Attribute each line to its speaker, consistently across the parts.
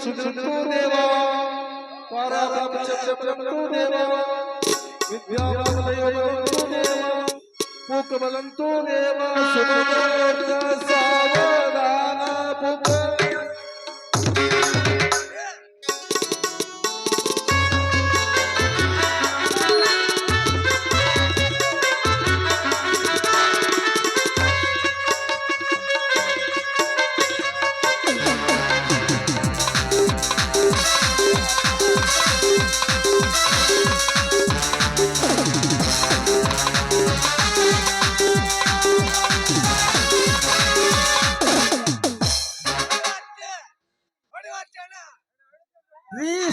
Speaker 1: सुचतु देवा पाराचक्रतु देवा विद्यावलयवन्तु देवा पूकबलन्तु देवा सुखदोर्ग सावधान पुक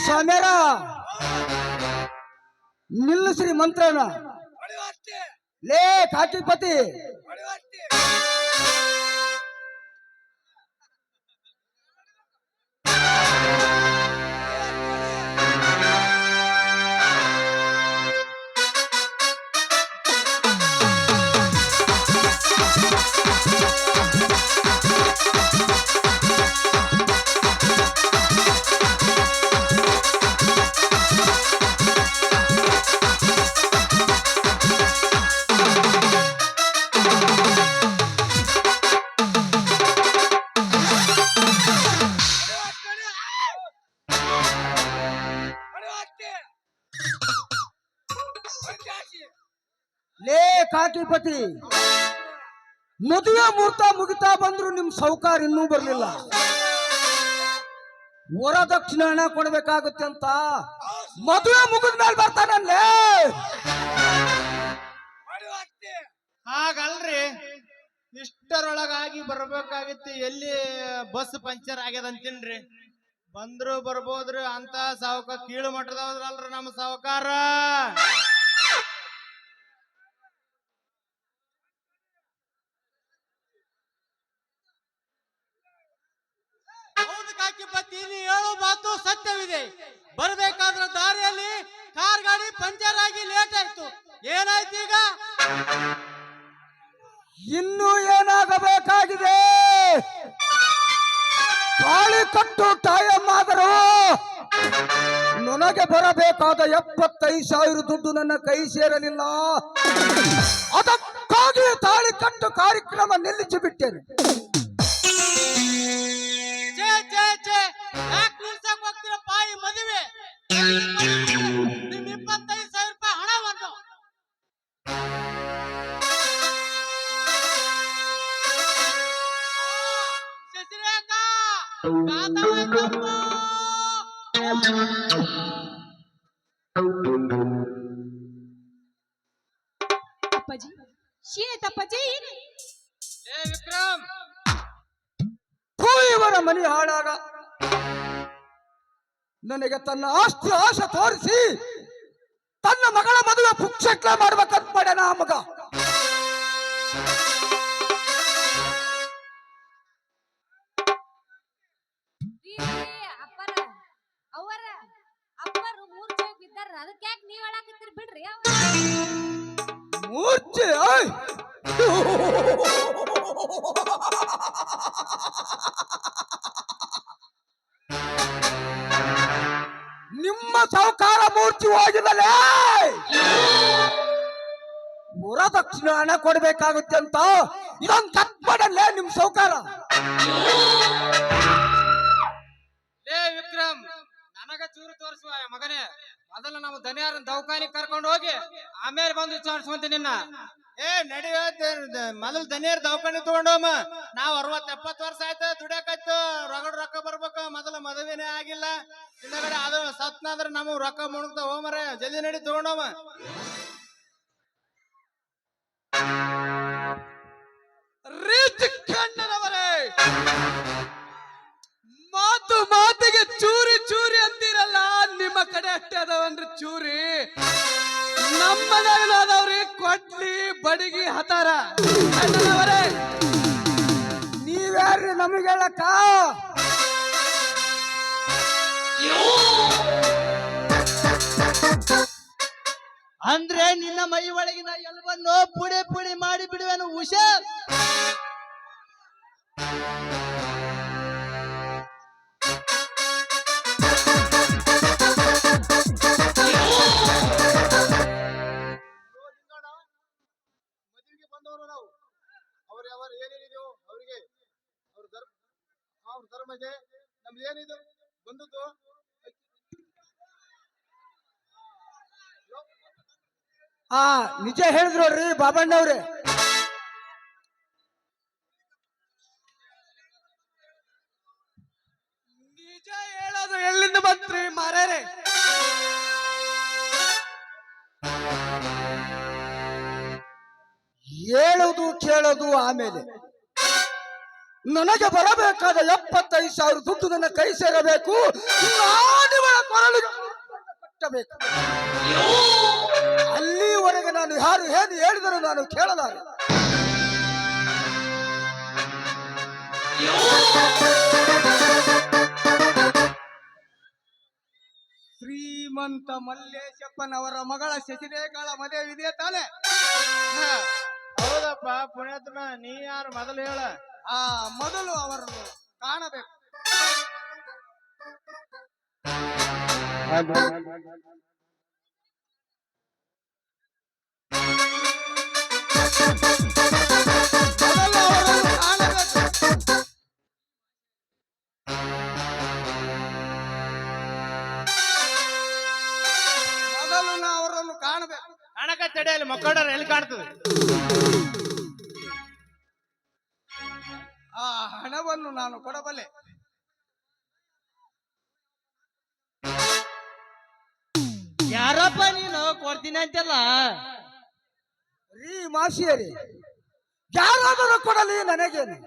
Speaker 2: स्वाम्यारा निल्लश्री मंत्रना ले काकीपति ले काकीपति मದುವೆ ಮುಹೂರ್ತ ಮುಗಿತಾ ಬಂದ್ರು ನಿಮ್ ಸೌಕಾರ ಇನ್ನೂ ಬರಲಿಲ್ಲ ವರದಕ್ಷಿಣೆ ಹಣ ಕೊಡಬೇಕಾಗುತ್ತೆ ಅಂತ ಮದುವೆ ಮುಗಿದ ಮೇಲೆ ಬರ್ತಾನಲ್ಲೇ
Speaker 3: ಹಾಗಲ್ರಿ ಇಷ್ಟರೊಳಗಾಗಿ ಬರ್ಬೇಕಾಗಿತ್ತು ಎಲ್ಲಿ ಬಸ್ ಪಂಚರ್ ಆಗ್ಯದ ಅಂತೀನ್ರಿ ಬಂದ್ರು ಬರ್ಬೋದ್ರಿ ಅಂತ ಸಾವುಕಾರ ಕೀಳು ಮಟ್ಟದವ್ರಲ್ರಿ ನಮ್ಮ ಸಾವುಕಾರ ಕಾಕಿಪತಿ ಹೇಳೋ ಮಾತು ಸತ್ಯವಿದೆ ಬರಬೇಕಾದ್ರೆ ದಾರಿಯಲ್ಲಿ ಕಾರ್ ಗಾಡಿ ಪಂಚರ್ ಆಗಿ ಲೇಟ್ ಆಯ್ತು ಏನಾಯ್ತು ಈಗ
Speaker 2: ಇನ್ನೂ ಏನಾಗಬೇಕಾಗಿದೆ ತಾಳಿ ಕಟ್ಟು ಟೈಮ್ ಆದರೂ ನನಗೆ ಬರಬೇಕಾದ 75,000 ದುಡ್ಡು ನನ್ನ ಕೈ ಸೇರಲಿಲ್ಲ ಅದಕ್ಕಾಗಿ ತಾಳಿ ಕಟ್ಟು ಕಾರ್ಯಕ್ರಮ ನಿಲ್ಲಿಸಿ ಬಿಟ್ಟೇನೆ
Speaker 3: ಯಾಕೆ ನಿಲ್ಸಕ್ ಹೋಗ್ತೀರಪ್ಪ ಈ ಮದುವೆ ನಿಮ್ 25,000 ರೂಪಾಯಿ ಹಣ ಬಂದು ಶಶಿರೇಖಾ ಗಾತವಾಯ್ತಪ್ಪ.
Speaker 4: ಅಪ್ಪಾಜಿ ಏನಾಯ್ತು ಅಪ್ಪಾಜಿ
Speaker 3: ಲೇ ವಿಕ್ರಮ್,
Speaker 2: ಥೂ, ಇವರ ಮನೆ ಹಾಳಾಗ ನನಗೆ ತನ್ನ ಆಸ್ತಿ ಆಶೆ ತೋರಿಸಿ ತನ್ನ ಮಗಳ ಮದುವೆ ಪುಕ್ಷಟ್ಲ ಮಾಡ್ಬೇಕಂತ ಮಾಡ್ಯಾನ ಆ ಮಗ.
Speaker 4: ಅಪ್ಪರ ಅವರ ಅಪ್ಪರು ಮೂರ್ಛೆ ಬಿದ್ದಾರ ಅದಕ್ಕೆ ಯಾಕೆ ನೀವ್ ಹೇಳಾಕತ್ತೀರಿ ಬಿಡ್ರಿ
Speaker 2: ಮೂರ್ಛೆ ಓಯ್! ನಿಮ್ಮ ಸಾಹುಕಾರ ಮೂರ್ತಿ ಹೋಗಿದಲೇ ವರದಕ್ಷಿಣೆ ಹಣ ಕೊಡ್ಬೇಕಾಗುತ್ತೆ ಅಂತ ಇದೊಂದು ಕಟ್ಪಡಲ್ಲೇ ನಿಮ್ ಸಾಹುಕಾರ.
Speaker 3: ಲೇ ವಿಕ್ರಮ್, ನನಗ ಚೂರು ತೋರಿಸುವ ಮಗನೇ. ಮೊದಲು ನಾವು ದನಿಯಾರ ದವಾಖಾನಿಗೆ ಕರ್ಕೊಂಡು ಹೋಗಿ ಆಮೇಲೆ ಬಂದು ವಿಚಾರಿಸುವಂತೆ ನಿನ್ನ. ಏ ನಡಿವ, ಮೊದಲು ದನಿಯಾರ ದವಾಖಾನಿ ತಗೊಂಡೋಮ. ನಾವ್ 60-70 ವರ್ಷ ಆಯ್ತು ದುಡಿಯಾಕಾಯ್ತು, ರಗಡ್ ರೊಕ್ಕ ಬರ್ಬೇಕು. ಮೊದಲು ಮದುವೆನೇ ಆಗಿಲ್ಲ, ಹಿಂದಗಡೆ ಅದು ಸತ್ನಾದ್ರ ನಮಗ್ ರೊಕ್ಕ ಮುಣಗ್ತ ಹೋಮರ. ಜಲ್ದಿ ನಡಿ ತಗೊಂಡೋಮ.
Speaker 2: ಕಣ್ಣನವರೇ, ಮಾತು ಮಾತಿಗೆ ಚೂರಿ ಚೂರಿ ಅಂತೀರಲ್ಲ, ನಿಮ್ಮ ಕಡೆ ಅಷ್ಟೇ ಅದಾವನ್ರಿ ಚೂರಿ. ನಮ್ಮದಾಗದವ್ರಿ ಕೊಡ್ಲಿ ಬಡಗಿ ಹತಾರ. ಕಣ್ಣನವರೇ, ನೀವ್ಯಾರ್ರಿ ನಮಗೆ ಹೇಳಕ್ಕ?
Speaker 5: ಅಂದ್ರೆ ನಿನ್ನ ಮೈ ಒಳಗಿನ ಎಲ್ಲವನ್ನು ಪುಡಿ ಪುಡಿ ಮಾಡಿ ಬಿಡುವೆನು ಹುಷಾರ್.
Speaker 3: ಮದುವೆಗೆ ಬಂದವರು ನಾವು. ಅವ್ರ ಏನೇನಿದೆಯೋ ಅವರಿಗೆ ಅವ್ರ ಧರ್ಮ ಇದೆ. ನಮ್ದು ಏನಿದೆ ಬಂದದ್ದು
Speaker 2: ನಿಜ ಹೇಳಿದ್ರು ನೋಡ್ರಿ ಬಾಬಣ್ಣವ್ರೆ. ನಿಜ ಹೇಳೋದು ಎಲ್ಲಿಂದ ಬಂತ್ರಿ ಮಾರ್ಯಾರೆ? ಹೇಳುವುದು ಕೇಳೋದು ಆಮೇಲೆ. ನನಗೆ ಬರಬೇಕಾದ 75,000 ದುಡ್ಡು ನನ್ನ ಕೈ ಸೇರಬೇಕು. ನಾನಿವಳ ಕೊರಳಿಗೆ ಕಟ್ಟಬೇಕು. ಅಲ್ಲಿವರೆಗೆ ನಾನು ಯಾರು ಏನು ಹೇಳಿದರೂ ನಾನು ಕೇಳಲಾರೆ. ಶ್ರೀಮಂತ ಮಲ್ಲೇಶಪ್ಪನವರ ಮಗಳ ಶಶಿರೇಖಾಳ ಮದುವೆ ಇದೆಯಾ ತಾನೆ?
Speaker 3: ಹೌದಪ್ಪ ಪುಣ್ಯಾತ್ಮ, ನೀ ಯಾರು ಮೊದಲು ಹೇಳ.
Speaker 2: ಮೊದಲು ಅವರನ್ನು ಕಾಣಬೇಕು. ಮೊದಲು ಅವರನ್ನು ಕಾಣಬೇಕು. ಮೊದಲು ಅವರನ್ನು ಕಾಣಬೇಕು.
Speaker 3: ಕಾಣಕ ತಡೆಯಲ್ಲಿ ಮಕ್ಕಳರ ಎಲ್ಲಿ ಕಾಣ್ತದೆ?
Speaker 2: ಆ ಹಣವನ್ನು ನಾನು ಕೊಡಬಲ್ಲೆ.
Speaker 5: ಯಾರಪ್ಪ ನೀನು ಕೊಡ್ತೀನಿ ಅಂತಲ್ಲ?
Speaker 2: ರೀ ಮಾಸಿಯರಿ, ಯಾರಾದರೂ ಕೊಡಲಿ ನನಗೇನು.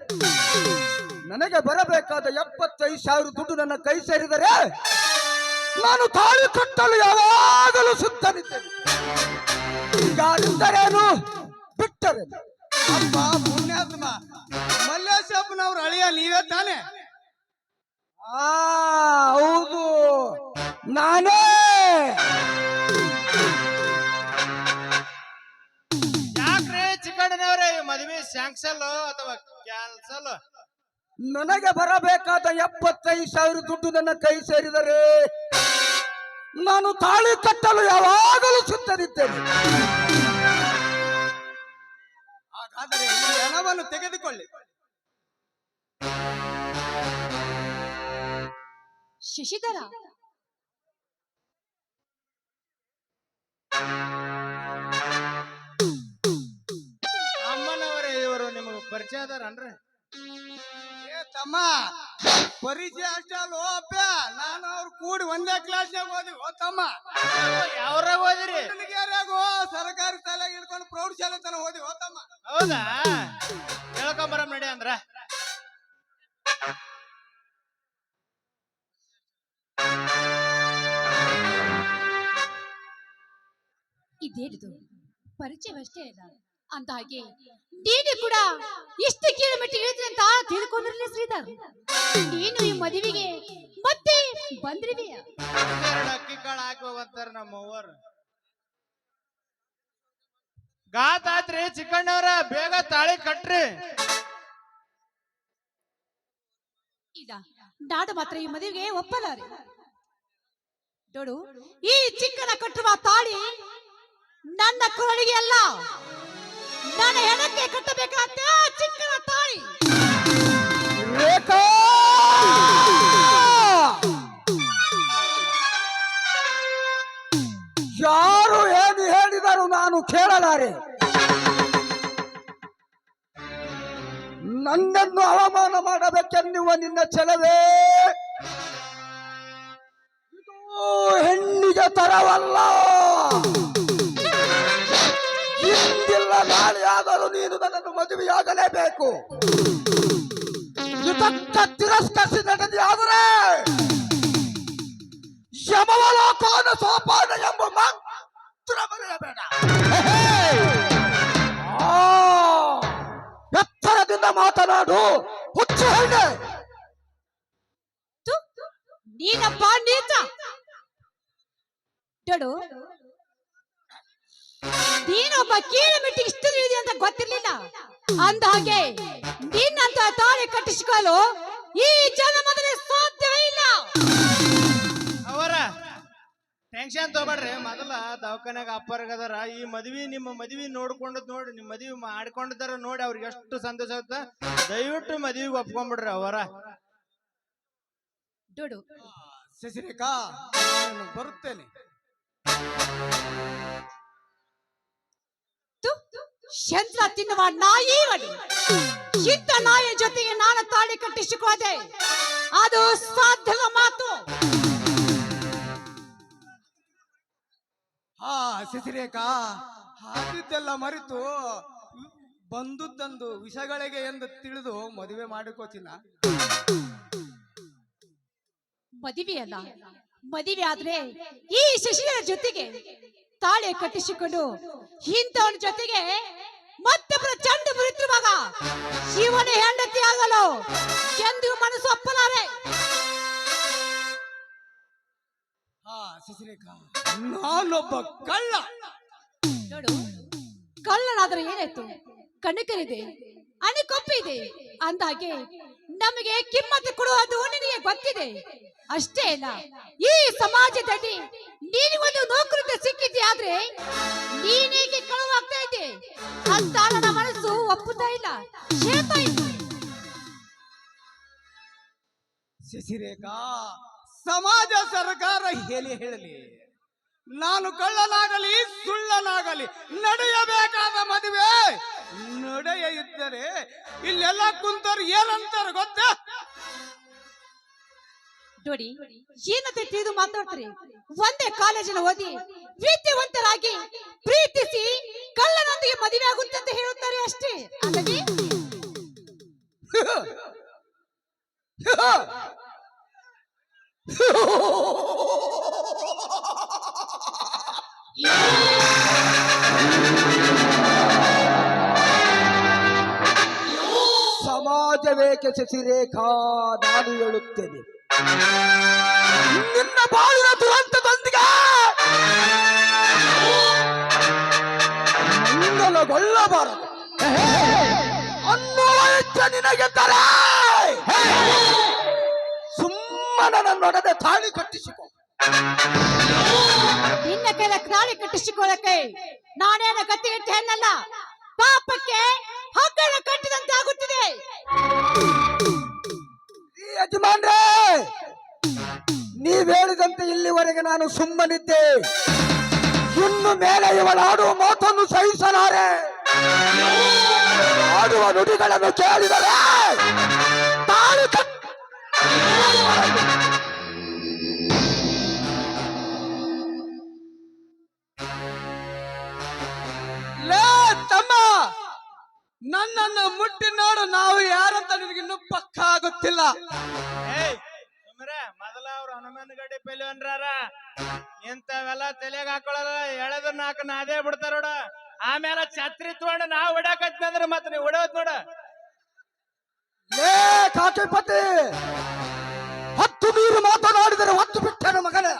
Speaker 2: ನನಗೆ ಬರಬೇಕಾದ 75,000 ದುಡ್ಡು ನನ್ನ ಕೈ ಸೇರಿದರೆ ನಾನು ತಾಳಿ ಕಟ್ಟಲು ಯಾವಾಗಲೂ ಸಿದ್ಧನಿದ್ದೇನೆ. ಯಾರಿದ್ದರೇನು ಬಿಟ್ಟರೇನು?
Speaker 1: ಅಪ್ಪ ಪುಣ್ಯಾತ್ಮ, ಮಲ್ಲೇಶಪ್ಪನವ್ರ ಅಳಿಯ ನೀವೇ ತಾನೆ?
Speaker 2: ಹೌದು, ನಾನೇ.
Speaker 3: ಯಾಕ್ರೆ ಚಿಕ್ಕಣ್ಣನವ್ರೆ, ಮದುವೆ ಸ್ಯಾಂಕ್ಷಲ್ ಅಥವಾ ಕ್ಯಾನ್ಸಲ್?
Speaker 2: ನನಗೆ ಬರಬೇಕಾದ 75,000 ದುಡ್ಡು ನನ್ನ ಕೈ ಸೇರಿದರೆ ನಾನು ತಾಳಿ ಕಟ್ಟಲು ಯಾವಾಗಲೂ ಸಿದ್ಧನಿದ್ದೇನೆ.
Speaker 1: ಹಾಗಾದರೆ ಈ ಹಣವನ್ನು ತೆಗೆದುಕೊಳ್ಳಿ.
Speaker 4: ಶಶಿಧರ,
Speaker 3: ಪರಿಚಯ ಅದಾರನ್ರಿ?
Speaker 1: ಏ ತಮ್ಮ, ಪರಿಚಯ ಅಷ್ಟೇ ಅಲ್ಲೋ ಅಪ್ಪ, ನಾನು ಅವ್ರು ಕೂಡಿ ಒಂದೇ ಕ್ಲಾಸ್ನಾಗ ಓದಿವಿ. ಓ ತಮ್ಮ,
Speaker 3: ಯಾವ್ರಾಗ ಓದಿರಿ?
Speaker 1: ಹುಡುಗಿಯರಾಗೋ ಸರ್ಕಾರಿ ಶಾಲೆಗೆ ಹಿಡ್ಕೊಂಡು ಪ್ರೌಢಶಾಲೆ ತನ ಓದಿ. ಓ ತಮ್ಮ,
Speaker 3: ಹೌದಾ? ಹೇಳ್ಕೊಂಬರಮ್ ನಡಿ ಅಂದ್ರ.
Speaker 4: ಇದೇನಿದು ಪರಿಚಯವಷ್ಟೇ ಇಲ್ಲ ಅಂತ ಹಾಗೆ ನೀನು ಕೂಡ ಇಷ್ಟು ಕಿಲೋಮೀಟರ್ ಇಳಿದ್ರಿ ಅಂತ ತಿಳ್ಕೊಂಡಿರ್ಲಿ ಶ್ರೀಧರ್. ನೀನು ಈ ಮದುವೆಗೆ ಮತ್ತೆ ಬಂದ್ರಿದೀಯ.
Speaker 3: ಎರಡು ಅಕ್ಕಿ ಕಾಳು ಹಾಕಿ ಹೋಗಂತಾರ ನಮ್ಮ ಅವ್ವರು. ಗಾತ್ ಆತ್ರಿ ಚಿಕ್ಕಣ್ಣವ್ರ, ಬೇಗ ತಾಳಿ ಕಟ್ರಿ.
Speaker 4: ಇಲ್ಲ, ನಾಡು ಮಾತ್ರ ಈ ಮದುವೆಗೆ ಒಪ್ಪಲಾರೆ. ನೋಡು, ಈ ಚಿಕ್ಕನ ಕಟ್ಟುವ ತಾಳಿ ನನ್ನ ಕೊರಳಿಗೆ ಅಲ್ಲ, ನನ್ನ ಹೆಣಕ್ಕೆ ಕಟ್ಟಬೇಕಾದ ಚಿಕ್ಕನ ತಾಳಿ.
Speaker 2: ರೇಖಾ! ಯಾರು ಏನು ಹೇಳಿದರು ನಾನು ಕೇಳಲಾರೆ. ನನ್ನನ್ನು ಅವಮಾನ ಮಾಡಬೇಕೆನ್ನುವ ನಿನ್ನ ಛಲವೇ ಇದು ಹೆಣ್ಣಿಗೆ ತರವಲ್ಲ. ಇಂದಿಲ್ಲ ನಾಳೆ ಆದರೂ ನೀನು ನನ್ನನ್ನು ಮದುವೆಯಾಗಲೇಬೇಕು. ಇದಕ್ಕ ತಿರಸ್ಕರಿಸಿ ನಡೆದಿಯಾದರೆ ಯಮವಲೋಕನ ಸೋಪಾನ ಎಂಬ ಮಂತ್ರ ಬರೆಯಬೇಡ. ಎತ್ತರದಿಂದ ಮಾತನಾಡು ಹುಚ್ಚು ಹೆಣ್ಣೆ.
Speaker 4: ನೀನಪ್ಪ ನೀಚ. ನೋಡು, ನೀನೊಬ್ಬ ಕಿಲೋಮೀಟರ್ ಇಷ್ಟು ಇದೆ ಅಂತ ಗೊತ್ತಿರ್ಲಿಲ್ಲ. ಅಂದ ಹಾಗೆ ನಿನ್ನಂತ ತಾಳಿ ಕಟ್ಟಿಸಿಕೊಳ್ಳಲು ಈ ಜನ್ಮದಲ್ಲಿ ಸಾಧ್ಯವೇ ಇಲ್ಲ.
Speaker 3: ಅವರ ಟೆನ್ಷನ್ ತಗೋಬೇಡ್ರಿ. ಮೊದಲ ದವಾಖಾನ್ಯಾಗ ಅಪ್ಪರ್ಗದಾರ. ಈ ಮದ್ವಿ ನಿಮ್ಮ ಮದ್ವಿ ನೋಡ್ಕೊಂಡದ್ ನೋಡಿ, ನಿಮ್ ಮದ್ವಿ ಮಾಡ್ಕೊಂಡಿದ್ದಾರ ನೋಡಿ ಅವ್ರಿಗೆ ಎಷ್ಟು ಸಂತೋಷ ಆಗುತ್ತ. ದಯವಿಟ್ಟು ಮದ್ವಿಗೆ ಒಪ್ಕೊಂಡ್ಬಿಡ್ರಿ ಅವರ.
Speaker 4: ನೋಡು
Speaker 1: ಶಶಿರೇಖಾ, ನಾನು ಬರುತ್ತೇನೆ.
Speaker 4: ಶಂತ್ರ ತಿನ್ನುವ ನಾಯಿ ಒಡಿ. ಇದ್ದ ನಾಯಿ ಜೊತೆಗೆ ನಾನು ತಾಳಿ ಕಟ್ಟಿಸಿಕೊಳ್ಳದೆ ಅದು ಸಾಧ್ಯದ ಮಾತು.
Speaker 1: ಹಾ ಶಶಿರೇಖಾ, ಹಾಕಿದ್ದೆಲ್ಲ ಮರೆತು ಬಂದುದೊಂದು ವಿಷಗಳಿಗೆ ಎಂದು ತಿಳಿದು ಮದುವೆ ಮಾಡಿಕೋಚಿನ.
Speaker 4: ಮದುವೆ ಅಲ್ಲ, ಮದುವೆ ಆದ್ರೆ ಈ ಶಶಿಗಳ ಜೊತೆಗೆ ತಾಳಿ ಕಟ್ಟಿಸಿಕೊಂಡು ಇಂಥವನ ಜೊತೆಗೆ ಮತ್ತೊಬ್ಬರ ಚಂಡು ಬರುತ್ತಿರುವಾಗ ಶಿವನ ಹೆಂಡತಿ ಆಗಲು ಎಂದು ಮನಸ್ಸು ಒಪ್ಪಲಾರೆ.
Speaker 1: ಹಾ ಶಶಿರೇಖಾ, ನಾನೊಬ್ಬ ಕಳ್ಳ.
Speaker 4: ನೋಡು, ಕಳ್ಳನಾದ್ರೆ ಏನಾಯ್ತು? ಕಣಕರಿದೆ, ಅಣಿಕೊಪ್ಪಿದೆ. ಅಂದಾಗೆ ನಮಗೆ ಕಿಮ್ಮತ್ತು ಕೊಡುವುದು ನಿನಗೆ ಗೊತ್ತಿದೆ. ಅಷ್ಟೇ ಅಲ್ಲ, ಈ ಸಮಾಜದಲ್ಲಿ ನೀನು ಒಂದು ನೌಕರಿ ಸಿಕ್ಕಿದ್ದೆ ಆದ್ರೆ ನೀನೇಗೆ ಕಳುವಾಗ್ತಾ ಇದ್ದೆ ಅಂತ ನನ್ನ ಮನಸ್ಸು ಒಪ್ಪುತ್ತಾ ಇಲ್ಲ, ಹೇಳ್ತಾ ಇಲ್ಲ.
Speaker 1: ಶಶಿರೇಖಾ, ಸಮಾಜ ಸರ್ಕಾರ ಹೇಳಲಿ, ನಾನು ಕಳ್ಳನಾಗಲಿ ಸುಳ್ಳನಾಗಲಿ ನಡೆಯಬೇಕಾದ ಮದುವೆ ನಡೆಯ ಇದ್ದರೆ ಇಲ್ಲೆಲ್ಲ ಕುಂತರು ಏನಂತಾರ ಗೊತ್ತಾ?
Speaker 4: ನೋಡಿ, ಏನಂತ ತಿಳಿದು ಮಾತಾಡ್ತಾರೆ. ಒಂದೇ ಕಾಲೇಜಿನ ಓದಿ ವಿದ್ಯಾವಂತರಾಗಿ ಪ್ರೀತಿಸಿ ಕಳ್ಳನೊಂದಿಗೆ ಮದುವೆ ಆಗುತ್ತೆ ಅಂತ ಹೇಳುತ್ತಾರೆ ಅಷ್ಟೇ. ಅಲ್ಲದೆ
Speaker 2: ಸಮಾಜವೇಕೆ ಶಶಿರೇಖಾ, ನಾನು ಹೇಳುತ್ತೇನೆ. ನಿನ್ನ ಬಾಳಿನ ದುರಂತದೊಂದಿಗೆ ಮಂಗಲಗೊಳ್ಳಬಾರದು ಅನ್ನುವ ಇಚ್ಛೆ ನಿನಗೆದ್ದರೆ ಸುಮ್ಮನೆ ನನ್ನೊಡನೆ ತಾಳಿ ಕಟ್ಟಿಸಿಕೊ.
Speaker 4: ನಿನ್ನ ಕೆಲ ತಾಳಿ ಕಟ್ಟಿಸಿಕೊಳ್ಳಕ್ಕೆ ನಾನೇನ ಗತಿ ಇಟ್ಟು ಹೆಣ್ಣಲ್ಲ. ಪಾಪಕ್ಕೆ ಹಗ್ಗನ ಕಟ್ಟಿದಂತೆ ಆಗುತ್ತಿದೆ.
Speaker 2: ಯಜಮಾನ್ರೇ, ನೀವ್ ಹೇಳಿದಂತೆ ಇಲ್ಲಿವರೆಗೆ ನಾನು ಸುಮ್ಮನಿದ್ದೆ. ಇನ್ನು ಮೇಲೆ ಇವಳಾಡುವ ಮಾತನ್ನು ಸಹಿಸಲಾರೆ. ಆಡುವ ನುಡಿಗಳನ್ನು ಕೇಳಿದರೆ ತಾಳಿ ಕಟ್ ಲೇ ತಮ್ಮ, ನನ್ನನ್ನು ಮುಟ್ಟಿ ನೋಡು, ನಾವು ಯಾರಂತ ನಿನಗಿನ್ನೂ ಪಕ್ಕ ಆಗುತ್ತಿಲ್ಲ.
Speaker 3: ಏಯ್ ಸುಮ್ರೆ ಮೊದಲ ಅವ್ರು ಹನುಮನ್ ಗಡ್ಡಿ ಪೆಲ್ವನ್ರಾರ ಇಂಥವೆಲ್ಲ ತಲೆಗೆ ಹಾಕೊಳ್ಳಲ್ಲ, ಎಳೆದ್ರ ನಾಲ್ಕು ನಾದೇ ಬಿಡ್ತಾರ ನೋಡ. ಆಮೇಲೆ ಛತ್ರಿ ತಗೊಂಡು ನಾವ್ ಹೊಡ್ಯಾಕತ್ತಿ ಅಂದ್ರೆ ಮತ್ತೆ ನೀವು ಹೊಡೆಯೋದ್ ನೋಡ.
Speaker 2: ಲೇ ಕಾಕಿಪತಿ, ಹತ್ತು ಮೀರಿ ಮಾತನಾಡಿದರೆ ಒತ್ತು ಬಿಟ್ಟನು ಮಗನೇ.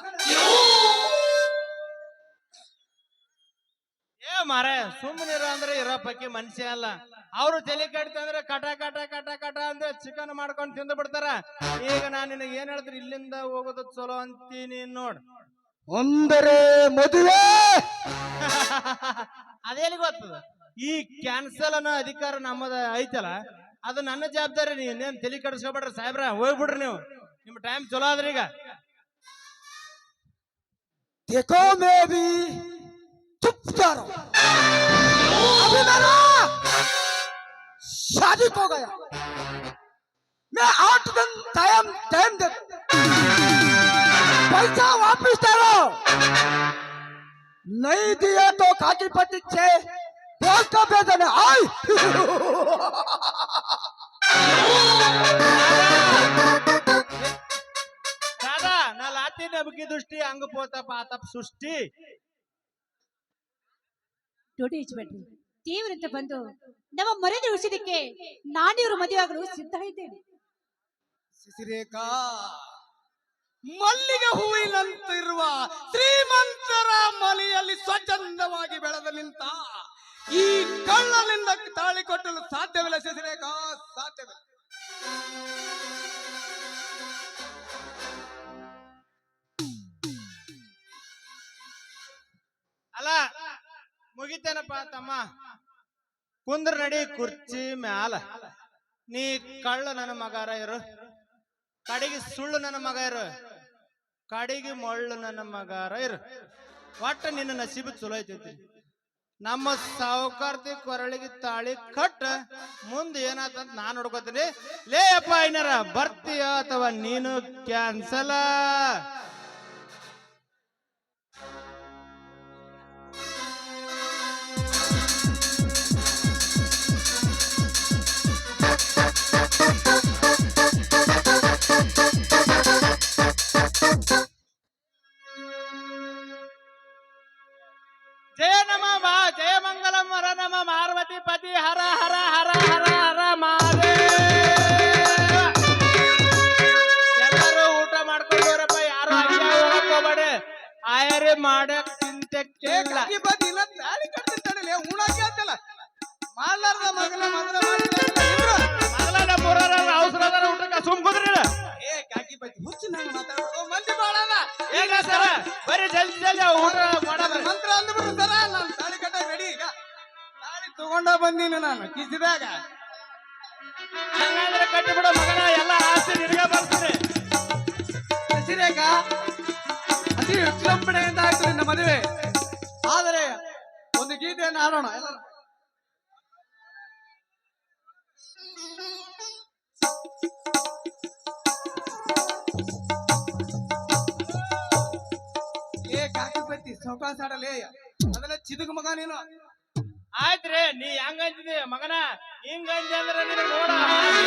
Speaker 3: ಏ ಮಾರೆ ಸುಮ್ಮನಿರ ಅಂದ್ರೆ ಇರೋ ಪಕ್ಕಿ ಮನುಷ್ಯ ಅಲ್ಲ. ಅವ್ರು ತಲೆ ಕಟ್ತಂದ್ರೆ ಕಟ ಕಟ ಕಟ ಕಟ ಅಂದ್ರೆ ಚಿಕನ್ ಮಾಡ್ಕೊಂಡು ತಿಂದು ಬಿಡ್ತಾರ. ಈಗ ನಾನು ನಿನಗೆ ಏನ್ ಹೇಳಿದ್ರೆ ಇಲ್ಲಿಂದ ಹೋಗೋದು ಚಲೋ ಅಂತೀನಿ ನೋಡ್.
Speaker 2: ಅಂದರೆ ಮದುವೆ
Speaker 3: ಅದೇನು ಗೊತ್ತದ, ಈ ಕ್ಯಾನ್ಸಲ್ ಅನ್ನೋ ಅಧಿಕಾರ ನಮ್ಮದ ಐತಲ್ಲ, ಅದು ನನ್ನ ಜವಾಬ್ದಾರಿ. ನೀವೇನ್ ತಲೆ ಕಡಿಸ್ಕೊಬೇಡ್ರಿ ಸಾಹೇಬ್ರ, ಹೋಗ್ಬಿಡ್ರಿ ನೀವು, ನಿಮ್ ಟೈಮ್ ಚಲೋ ಆದ್ರಿ ಈಗ.
Speaker 2: देखो मैं भी चुप करो, अभी मेरा शादी हो गया, मैं 8 दिन टाइम दे, पैसा वापस करो, नहीं दिए तो खाकी पट्टी से बोल का भेजना आई.
Speaker 3: दादा ना लाती नबकी दृष्टी अंग पोता पातप सृष्टी.
Speaker 4: ಟೋಟಿ ಹಚ್ಚಬೇಡ್ರಿ, ದೇವರಂತ ಬಂದು ನಮ್ಮ ಮರ್ಯಾದೆ ಉಳಿಸಿದಕ್ಕೆ ನಾನಿವ್ರ ಮದುವೆ ಆಗಲು ಸಿದ್ಧ ಇದ್ದೇನೆ.
Speaker 1: ಸಿಸಿರೇಖಾ, ಮಲ್ಲಿಗೆ ಹೂವಿನಂತಿರುವ ಶ್ರೀಮಂತರ ಮನೆಯಲ್ಲಿ ಸ್ವಚ್ಛಂದವಾಗಿ ಬೆಳೆದು ನಿಂತ ಈ ಕಳ್ಳನಿಂದ ತಾಳಿ ಕೊಟ್ಟಲು ಸಾಧ್ಯವಿಲ್ಲ ಸಿಸಿರೇಖಾ, ಸಾಧ್ಯವಿಲ್ಲ.
Speaker 3: ಅಲ್ಲ ಮುಗಿತೇನಪ್ಪ ತಮ್ಮ, ಕುಂದ್ರ ನಡಿ ಕುರ್ಚಿ ಮ್ಯಾಲ. ನೀ ಕಳ್ಳ ನನ್ನ ಮಗಾರ ಇರು, ಕಡೆಗೆ ಸುಳ್ಳು ನನ್ನ ಮಗ ಇರು, ಕಡೆಗೆ ಮಳ್ಳು ನನ್ನ ಮಗಾರ ಇರು. ಒಟ್ಟ ನಿನ್ನ ನಸೀಬು ಚಲೋ ಐತೈತಿ. ನಮ್ಮ ಸಾವುಕಾರ್ತಿ ಕೊರಳಿಗೆ ತಾಳಿ ಕಟ್ಟ, ಮುಂದೆ ಏನಾತಂತ ನಾನು ನೋಡ್ಕೋತೀನಿ. ಲೇ ಅಪ್ಪ ಏನಾರ ಬರ್ತೀಯ ಅಥವಾ ನೀನು ಕ್ಯಾನ್ಸಲ? ಜಯ ನಮ ಮಾ ಜಯ ಮಂಗಲಂ ಹರ ನಮ ಪಾರ್ವತಿ ಪತಿ ಹರ ಹರ ಹರ ಹರ ಹರ ಮಹಾದೇವ. ಎಲ್ಲರೂ ಊಟ ಮಾಡ್ಕೊಂಡವ್ರಪ್ಪ, ಯಾರು ಹಂಗೆ ಹೋಗಕ್ ಹೋಗ್ಬೇಡಿ. ಆಯರಿ ಮಾಡಕ್ ಚಿಂತೆಕ್ಕಿಲ್ಲ.
Speaker 1: ದಿನ ತಾಳಿ ಕಟ್ತಿರ್ತಾನೆ ಉಣಾಕೆ ಆತಲ್ಲ, ಮಾಡ್ಲಾರ್ದ ಮಗನ ಮೊದಲ
Speaker 3: ಮೊದಲ ನಮ್ಮೂರವ್ರ ಅವಸರದ ಊಟಕ್ಕೆ ಸುಮ್ ಕುದ್ರಿ.
Speaker 1: ಏ ಕಾಕಿ ಬತ್ತಿ ಹುಚ್ಚು ನಂಗೆ ಮಾತಾಡೋ ಮಂದಿ ಬಾಳದ.
Speaker 3: ಈಗ ಸರ ಬರೀ ಜಲ್ದಿ ಜಲ್ದಿ ಊಟ ಮಾಡೋದ್ರಿ.
Speaker 1: ಮಂತ್ರ ಅಂದ್ಬಿಟ್ಟು ಸರ, ನಾನು ತಾಳಿ ಕಟ್ಟ ರೆಡಿ. ಈಗ ತಾಳಿ ತಗೊಂಡ ಬಂದೀನಿ ನಾನು ಕಿಸಿದಾಗ.
Speaker 3: ಹಂಗಂದ್ರೆ ಕಟ್ಟಿಬಿಡೋ ಮಗನ, ಎಲ್ಲ ಆಸ್ತಿ ನಿನಗೆ ಬರ್ತೀನಿ.
Speaker 1: ಸಿಸಿರೇಖಾ, ಅತಿ ವಿಜೃಂಭಣೆಯಿಂದ ಆಯ್ತು ನಿನ್ನ ಮದುವೆ. ಆದರೆ ಒಂದು ಗೀತೆಯನ್ನು ಹಾಡೋಣ ಎಲ್ಲರೂ. ಏ ಕಾಕಿ ಬತ್ತಿ ಸೌಕಾಸ ಆಡಲೇ, ಅದೆಲ್ಲ ಚಿದುಗ ಮಗ ನೀನು.
Speaker 3: ಆಯ್ತ್ರಿ, ನೀ ಹೆಂಗಂತಿದಿ ಮಗನ, ಹಿಂಗಂದಿ ಅಂದ್ರೆ ನಿನಗೆ ನೋಡ.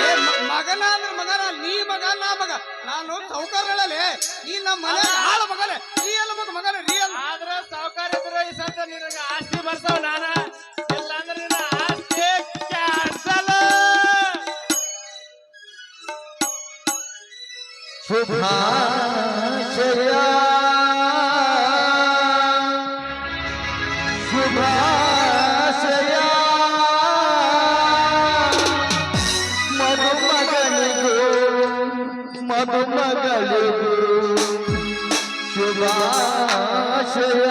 Speaker 1: ಏ ಮಗನ ಅಂದ್ರೆ ಮಗನ, ನೀ ಮಗ ನಾ ಮಗ. ನಾನು ಸೌಕರ್ಯಗಳಲ್ಲಿ ನೀ ನಮ್ಮ ಮನೆ ಹಾಳ ಮಗನೇ, ರಿಯಲ್ ಮಗನೇ ರಿಯಲ್.
Speaker 3: ಆದ್ರ ಸಾವುಕಾರ ಇದ್ರೆ ಈ ಸದ್ದ ನಿನಗೆ ಆಸ್ತಿ ಬರ್ತಾವ, ನಾನ ಇಲ್ಲ ಅಂದ್ರೆ ನಿನ್ನ ಆಸ್ತಿ ಕ್ಯಾನ್ಸಲ್.
Speaker 2: ಶುಭಾಶಯ ಶುಭಾಶಯ ಮದುಮಗನಿಗೂ ಮದುಮಗಳಿಗೂ ಶುಭಾಶಯ.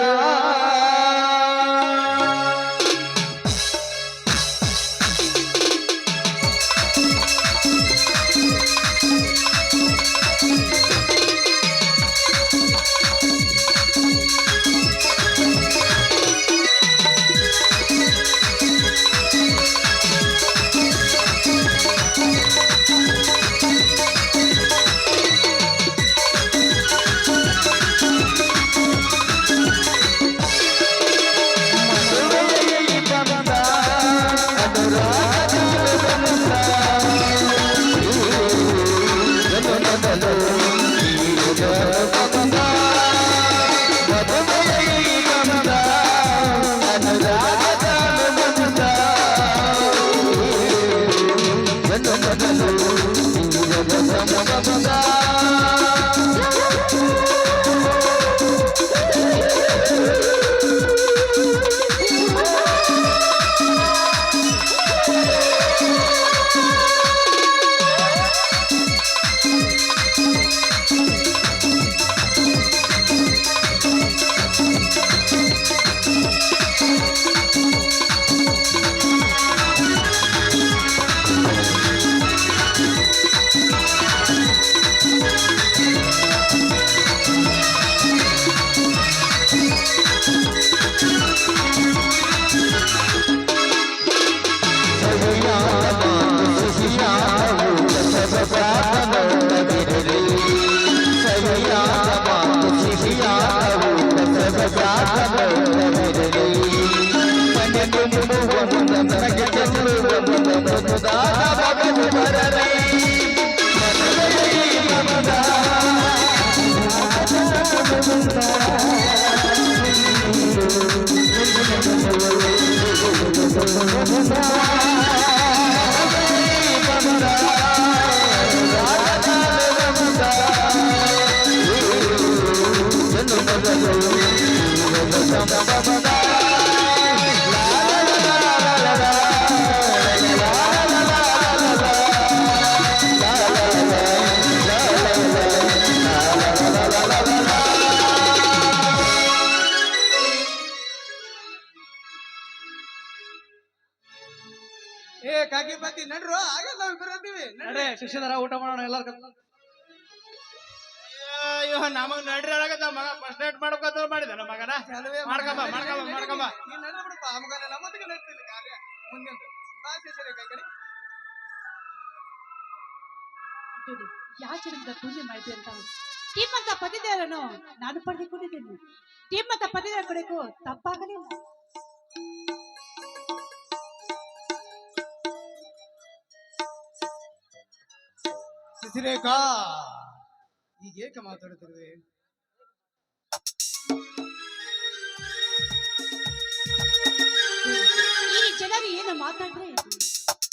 Speaker 1: ಏ ಕಾಕಿ ಬತ್ತಿ ನಡ್ರು ಆಗಲ್ಲ ನಾವು ಇಬ್ಬರು ಅಂತೀವಿ
Speaker 5: ನಡ್ರಿ ಶಿಷ್ಯದರ ಊಟ ಮಾಡೋಣ ಎಲ್ಲಾರು
Speaker 3: ಅಯ್ಯೋ ನಮಗ್ ನಡ್ರಿ ಆಗತ್ತ ಮಗ ಫಸ್ಟ್ ಏಡ್ ಮಾಡ್ಕೋತ ಮಾಡಿದ ನಮ್ಮ ಮಗನ ಮಾಡ್ಕೊಂಬ
Speaker 1: ನೀನ್ ನಡ್ದು ಬಿಡಪ್ಪ ಆ ಮಗನ ನಮ್ಮೊತ್ತಿಗೆ ನಡ್ತೀನಿ ಕಾರ್ಯ ಮುಂದೆ ಬಾ ಸರಿ ಕೈ ಕಡೆ
Speaker 4: ನೋಡಿ ಯಾವ ಜನ್ಮದ ಪೂಜೆ ಮಾಡಿದ್ವಿ ಅಂತ ನಿಮ್ಮಂತ ಪತಿದೇವರನ್ನು ನಾನು ಪಡೆದುಕೊಂಡಿದ್ದೇನೆ. ನಿಮ್ಮಂತ ಪತಿದೇವರ ಕಡೆಗೂ ತಪ್ಪಾಗಲಿಲ್ಲ.
Speaker 1: ಶಶಿರೇಖಾ ಈಗ ಏಕೆ ಮಾತಾಡುತ್ತಿರುವೆ?
Speaker 4: ಈ ಜನರು ಏನು ಮಾತಾಡ್ರೆ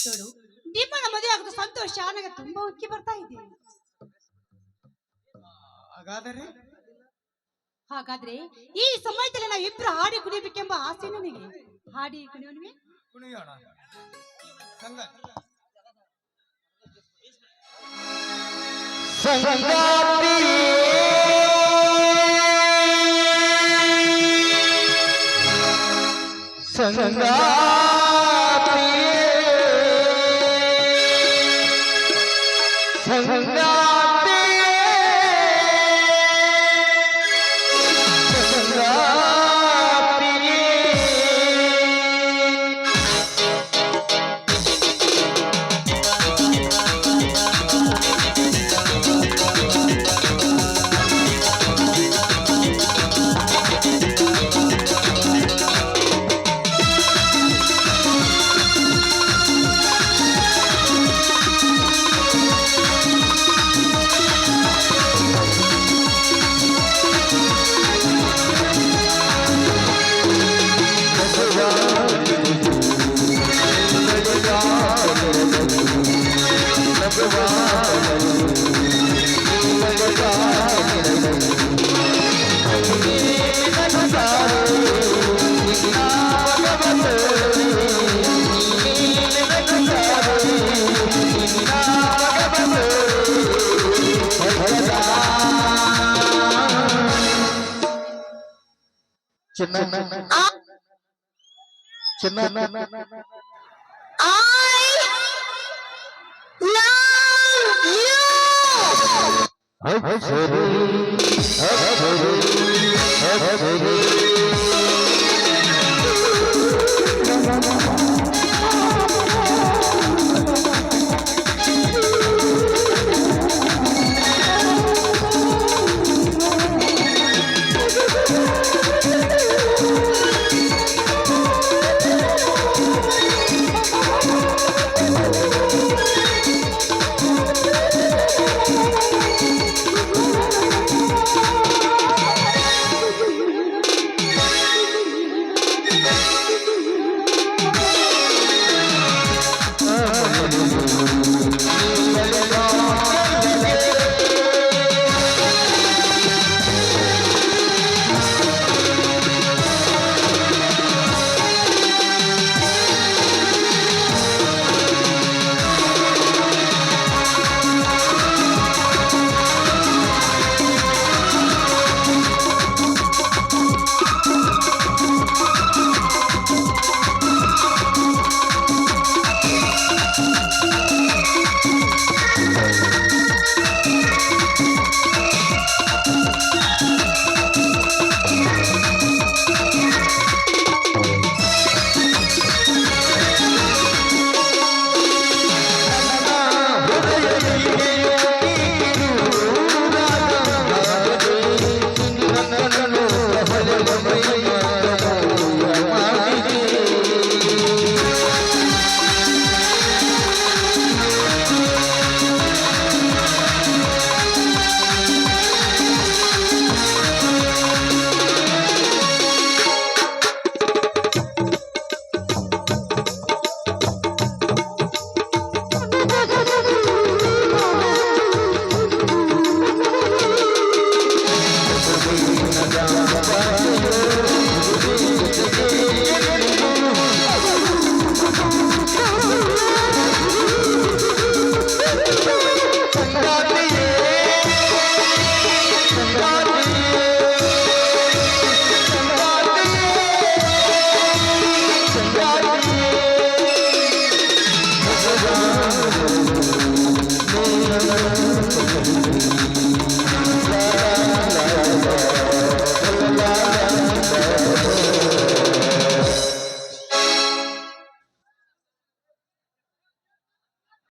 Speaker 4: ನೋಡು, ನಿಮ್ಮನ್ನ ಮದುವೆ ಆಗೋದು ಸಂತೋಷ ನನಗೆ ತುಂಬಾ ಉಕ್ಕಿ ಬರ್ತಾ ಇದೆ. ಹಾಗಾದ್ರೆ ಈ ಸಮಯದಲ್ಲಿ ನಾವು ಇಬ್ರು ಹಾಡಿ ಕುಣಿಬೇಕೆಂಬ ಆಸೆ ನನಗೆ. ಹಾಡಿ ಕುಣಿಯೋಣವೇ?
Speaker 1: ಕುಣಿಯೋಣ.
Speaker 6: I love you.